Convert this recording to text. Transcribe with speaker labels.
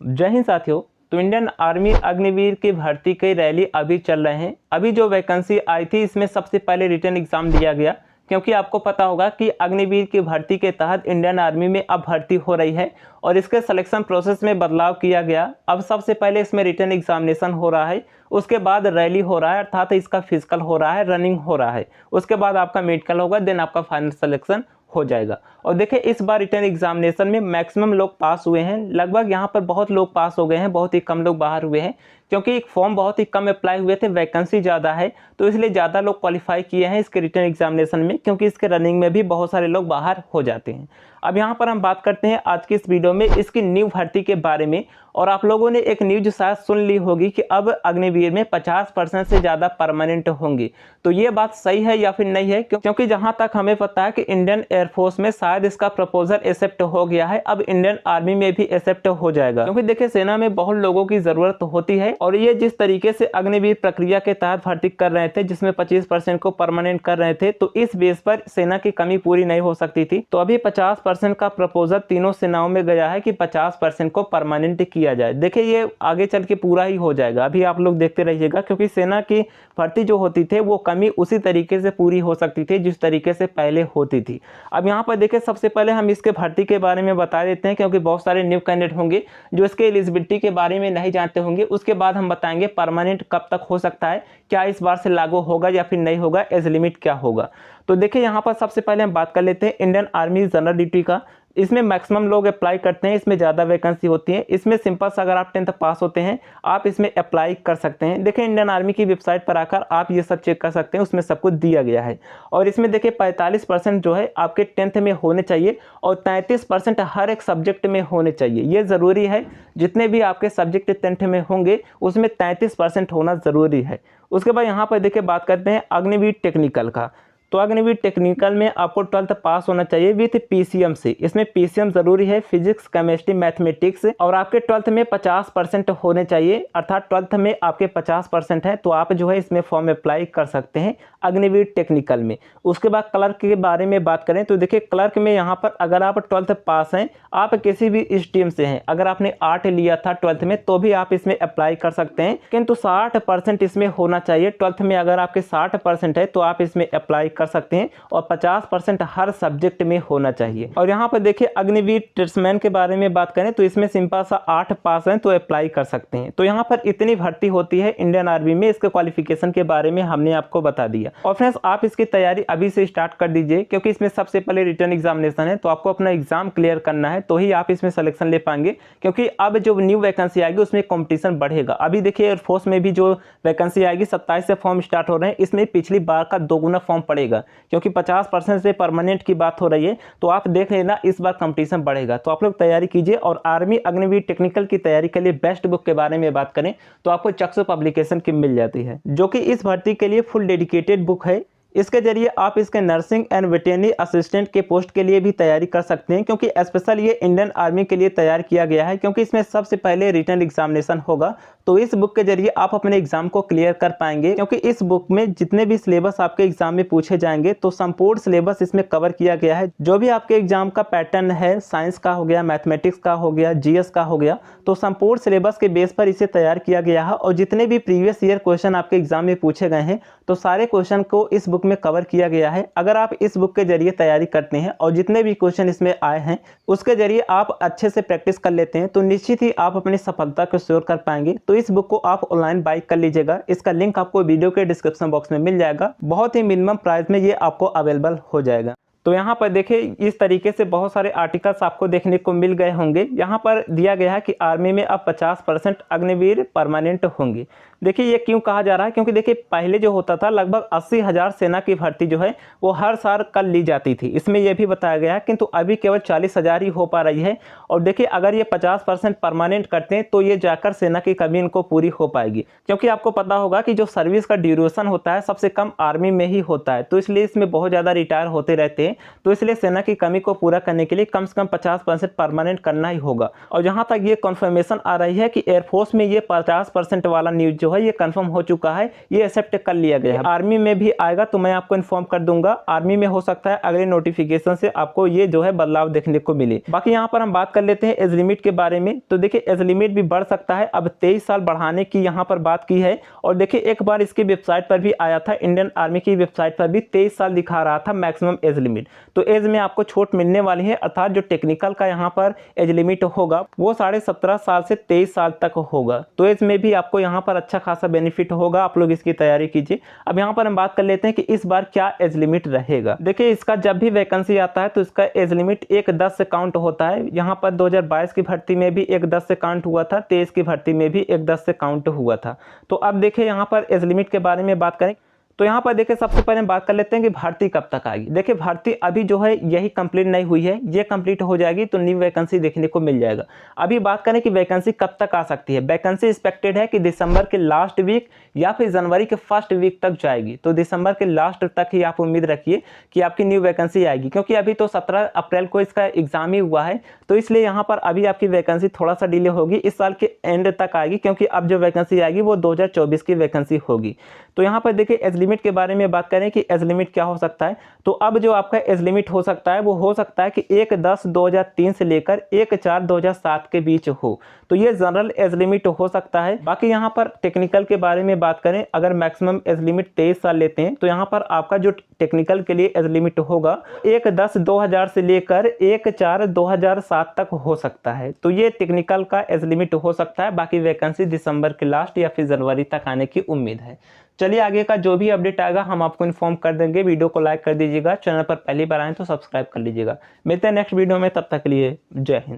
Speaker 1: जय हिंद साथियों। तो इंडियन आर्मी अग्निवीर की भर्ती की रैली अभी चल रहे हैं। अभी जो वैकेंसी आई थी इसमें सबसे पहले रिटन एग्जाम दिया गया, क्योंकि आपको पता होगा कि अग्निवीर की भर्ती के तहत इंडियन आर्मी में अब भर्ती हो रही है और इसके सिलेक्शन प्रोसेस में बदलाव किया गया। अब सबसे पहले इसमें रिटन एग्जामिनेशन हो रहा है, उसके बाद रैली हो रहा है, अर्थात इसका फिजिकल हो रहा है, रनिंग हो रहा है, उसके बाद आपका मेडिकल होगा, देन आपका फाइनल सिलेक्शन हो जाएगा। और देखिए इस बार रिटन एग्जामिनेशन में मैक्सिमम लोग पास हुए हैं, लगभग यहाँ पर बहुत लोग पास हो गए हैं, बहुत ही कम लोग बाहर हुए हैं, क्योंकि एक फॉर्म बहुत ही कम अप्लाई हुए थे, वैकेंसी ज़्यादा है, तो इसलिए ज़्यादा लोग क्वालिफाई किए हैं इसके रिटन एग्जामिनेशन में, क्योंकि इसके रनिंग में भी बहुत सारे लोग बाहर हो जाते हैं। अब यहाँ पर हम बात करते हैं आज की इस वीडियो में इसकी न्यू भर्ती के बारे में। और आप लोगों ने एक न्यूज शायद सुन ली होगी कि अब अग्निवीर में 50% से ज़्यादा परमानेंट होंगे। तो ये बात सही है या फिर नहीं है? क्योंकि जहाँ तक हमें पता है कि इंडियन एयरफोर्स में शायद इसका प्रपोजल एक्सेप्ट हो गया है, अब इंडियन आर्मी में भी एक्सेप्ट हो जाएगा, क्योंकि देखिए सेना में बहुत लोगों की ज़रूरत होती है। और ये जिस तरीके से अग्निवीर प्रक्रिया के तहत भर्ती कर रहे थे, जिसमें 25% को परमानेंट कर रहे थे, तो इस बेस पर सेना की कमी पूरी नहीं हो सकती थी। तो अभी 50% का प्रपोजल तीनों सेनाओं में गया है कि 50% को परमानेंट किया जाए। देखिए ये आगे चल के पूरा ही हो जाएगा, अभी आप लोग देखते रहिएगा, क्योंकि सेना की भर्ती जो होती थी वो कमी उसी तरीके से पूरी हो सकती थी जिस तरीके से पहले होती थी। अब यहाँ पर देखिए सबसे पहले हम इसके भर्ती के बारे में बता देते हैं, क्योंकि बहुत सारे न्यू कैंडिडेट होंगे जो इसके एलिजिबिलिटी के बारे में नहीं जानते होंगे। उसके बाद हम बताएंगे परमानेंट कब तक हो सकता है, क्या इस बार से लागू होगा या फिर नहीं होगा, एज लिमिट क्या होगा। तो देखिए यहाँ पर सबसे पहले हम बात कर लेते हैं इंडियन आर्मी जनरल ड्यूटी का। इसमें मैक्सिमम लोग अप्लाई करते हैं, इसमें ज़्यादा वैकेंसी होती है। इसमें सिंपल सा अगर आप 10th पास होते हैं आप इसमें अप्लाई कर सकते हैं। देखिए इंडियन आर्मी की वेबसाइट पर आकर आप ये सब चेक कर सकते हैं, उसमें सब कुछ दिया गया है। और इसमें देखिए 45% जो है आपके 10th में होने चाहिए और 33% हर एक सब्जेक्ट में होने चाहिए। ये ज़रूरी है, जितने भी आपके सब्जेक्ट 10th में होंगे उसमें 33% होना ज़रूरी है। उसके बाद यहाँ पर देखिए बात करते हैं अग्निवीर टेक्निकल का। तो अग्निवीर टेक्निकल में आपको 12th पास होना चाहिए विथ पीसीएम से। इसमें पीसीएम जरूरी है, फिजिक्स, केमिस्ट्री, मैथमेटिक्स। और आपके 12th में 50% होने चाहिए, अर्थात 12th में आपके 50% है तो आप जो है इसमें फॉर्म अप्लाई कर सकते हैं अग्निवीर टेक्निकल में। उसके बाद क्लर्क के बारे में बात करें तो देखिए क्लर्क में यहाँ पर अगर आप 12th पास हैं, आप किसी भी स्ट्रीम से हैं, अगर आपने आर्ट लिया था 12th में तो भी आप इसमें अप्लाई कर सकते हैं, किंतु 60% इसमें होना चाहिए। 12th में अगर आपके 60% है तो आप इसमें अप्लाई कर सकते हैं और 50% हर सब्जेक्ट में होना चाहिए। और यहाँ पर देखिए अग्निवीर ट्रेड्समैन के बारे में बात करें तो इसमें सिंपल सा 8 पास हैं तो अप्लाई कर सकते हैं। तो यहाँ पर इतनी भर्ती होती है इंडियन आर्मी में, इसके क्वालिफिकेशन के बारे में हमने आपको बता दिया। और फ्रेंड्स आप इसकी तैयारी अभी से स्टार्ट कर दीजिए, क्योंकि इसमें सबसे पहले रिटन एग्जामिनेशन है, तो आपको अपना एग्जाम क्लियर करना है तो ही आप इसमें सिलेक्शन ले पाएंगे, क्योंकि अब जो न्यू वैकेंसी आएगी उसमें कॉम्पिटिशन बढ़ेगा। अभी देखिए एयरफोर्स में भी जो वैकेंसी आएगी 27 से फॉर्म स्टार्ट हो रहे हैं, इसमें पिछली बार का 2 गुना फॉर्म पड़ेगा, क्योंकि 50% से परमानेंट की बात हो रही है। तो आप देख लेना इस बार कंपटीशन बढ़ेगा, तो आप लोग तैयारी कीजिए। और आर्मी अग्निवीर टेक्निकल की तैयारी के लिए बेस्ट बुक के बारे में बात करें तो आपको चक्सू पब्लिकेशन की मिल जाती है, जो कि इस भर्ती के लिए फुल डेडिकेटेड बुक है। इसके जरिए आप इसके नर्सिंग एंड वेटरनरी असिस्टेंट के पोस्ट के लिए भी तैयारी कर सकते हैं, क्योंकि स्पेशल ये इंडियन आर्मी के लिए तैयार किया गया है, क्योंकि इसमें सबसे पहले रिटन एग्जामिनेशन होगा। तो इस बुक के जरिए आप अपने एग्जाम को क्लियर कर पाएंगे, क्योंकि इस बुक में जितने भी सिलेबस आपके एग्जाम में पूछे जाएंगे तो संपूर्ण सिलेबस इसमें कवर किया गया है। जो भी आपके एग्जाम का पैटर्न है, साइंस का हो गया, मैथमेटिक्स का हो गया, जीएस का हो गया, तो संपूर्ण सिलेबस के बेस पर इसे तैयार किया गया है। और जितने भी प्रीवियस ईयर क्वेश्चन आपके एग्जाम में पूछे गए हैं तो सारे क्वेश्चन को इस बुक में कवर किया गया है। अगर आप इस बुक के जरिए तैयारी करते हैं और जितने भी क्वेश्चन इसमें आए हैं उसके जरिए आप अच्छे से प्रैक्टिस कर लेते हैं, तो निश्चित ही आप अपनी सफलता को श्योर कर पाएंगे। तो इस बुक को आप ऑनलाइन बाय कर लीजिएगा, इसका लिंक आपको वीडियो के डिस्क्रिप्शन बॉक्स में मिल जाएगा। बहुत ही मिनिमम प्राइस में ये आपको अवेलेबल हो जाएगा। तो यहाँ पर देखिए इस तरीके से बहुत सारे आर्टिकल्स आपको देखने को मिल गए होंगे। यहाँ पर दिया गया है कि आर्मी में अब 50% अग्निवीर परमानेंट होंगे। देखिए ये क्यों कहा जा रहा है, क्योंकि देखिए पहले जो होता था लगभग 80,000 सेना की भर्ती जो है वो हर साल कर ली जाती थी, इसमें यह भी बताया गया है, किंतु अभी केवल 40,000 ही हो पा रही है। और देखिए अगर ये 50% परमानेंट करते हैं तो ये जाकर सेना की कमी इनको पूरी हो पाएगी, क्योंकि आपको पता होगा कि जो सर्विस का ड्यूरेशन होता है सबसे कम आर्मी में ही होता है, तो इसलिए इसमें बहुत ज़्यादा रिटायर होते रहते हैं। तो इसलिए सेना की कमी को पूरा करने के लिए कम से कम 50% परमानेंट करना ही होगा। और जहां तक ये कंफर्मेशन आ रही है कि एयरफोर्स में ये 50% वाला न्यूज जो है ये कंफर्म हो चुका है, ये एक्सेप्ट कर लिया गया है। आर्मी में भी आएगा तो मैं आपको इन्फॉर्म कर दूंगा। आर्मी में हो सकता है अगले नोटिफिकेशन से आपको ये जो है बदलाव देखने को मिले। बाकी यहाँ पर हम बात कर लेते हैं एज लिमिट के बारे में। तो देखिए एज लिमिट भी बढ़ सकता है, अब 23 साल बढ़ाने की यहाँ पर बात की है। और देखिए एक बार इसकी वेबसाइट पर भी आया था, इंडियन आर्मी की वेबसाइट पर भी 23 साल दिखा रहा था मैक्सिमम एज लिमिट। तो एज में आपको छूट मिलने वाली है, अर्थात जो टेक्निकल का यहाँ पर एज लिमिट होगा वो 17.5 साल से 23 साल तक होगा। तो एज में भी आपको यहाँ पर अच्छा खासा बेनिफिट होगा, आप लोग इसकी तैयारी कीजिए। अब यहाँ पर हम बात कर लेते हैं कि इस बार क्या एज लिमिट रहेगा। देखिए इसका जब भी वैकेंसी आता है तो इसका एज लिमिट 1-10 से काउंट होता है। यहाँ पर 2022 की भर्ती में भी 1-10 से काउंट हुआ था, 23 की भर्ती में भी 1-10 से काउंट हुआ था। तो अब देखिए यहाँ पर एज लिमिट के बारे में बात करें तो यहाँ पर देखिए सबसे पहले हम बात कर लेते हैं कि भर्ती कब तक आएगी। देखिए भर्ती अभी जो है यही कंप्लीट नहीं हुई है, ये कंप्लीट हो जाएगी तो न्यू वैकेंसी देखने को मिल जाएगा। अभी बात करें कि वैकेंसी कब तक आ सकती है। वैकेंसी एक्सपेक्टेड है कि दिसंबर के लास्ट वीक या फिर जनवरी के फर्स्ट वीक तक जाएगी। तो दिसंबर के लास्ट तक ही आप उम्मीद रखिए कि आपकी न्यू वैकेंसी आएगी, क्योंकि अभी तो 17 अप्रैल को इसका एग्जाम ही हुआ है। तो इसलिए यहाँ पर अभी आपकी वैकेंसी थोड़ा सा डिले होगी, इस साल के एंड तक आएगी, क्योंकि अब जो वैकेंसी आएगी वो 2024 की वैकेंसी होगी। तो यहाँ पर देखिए एज लिमिट के बारे में बात करें कि एज लिमिट क्या हो सकता है। तो अब जो आपका एज लिमिट हो सकता है वो हो सकता है कि 1/10/2003 से लेकर 1/4/2007 के बीच हो। तो ये जनरल एज लिमिट हो सकता है। बाकी यहाँ पर टेक्निकल के बारे में बात करें, अगर मैक्सिमम एज लिमिट 23 साल लेते हैं तो यहाँ पर आपका जो टेक्निकल के लिए एज लिमिट होगा 1/10/2000 से लेकर 1/4/2007 तक हो सकता है। तो ये टेक्निकल का एज लिमिट हो सकता है। बाकी वैकेंसी दिसंबर के लास्ट या फिर जनवरी तक आने की उम्मीद है। चलिए आगे का जो भी अपडेट आएगा हम आपको इन्फॉर्म कर देंगे। वीडियो को लाइक कर दीजिएगा, चैनल पर पहली बार आए तो सब्सक्राइब कर लीजिएगा। मिलते हैं नेक्स्ट वीडियो में, तब तक के लिए जय हिंद।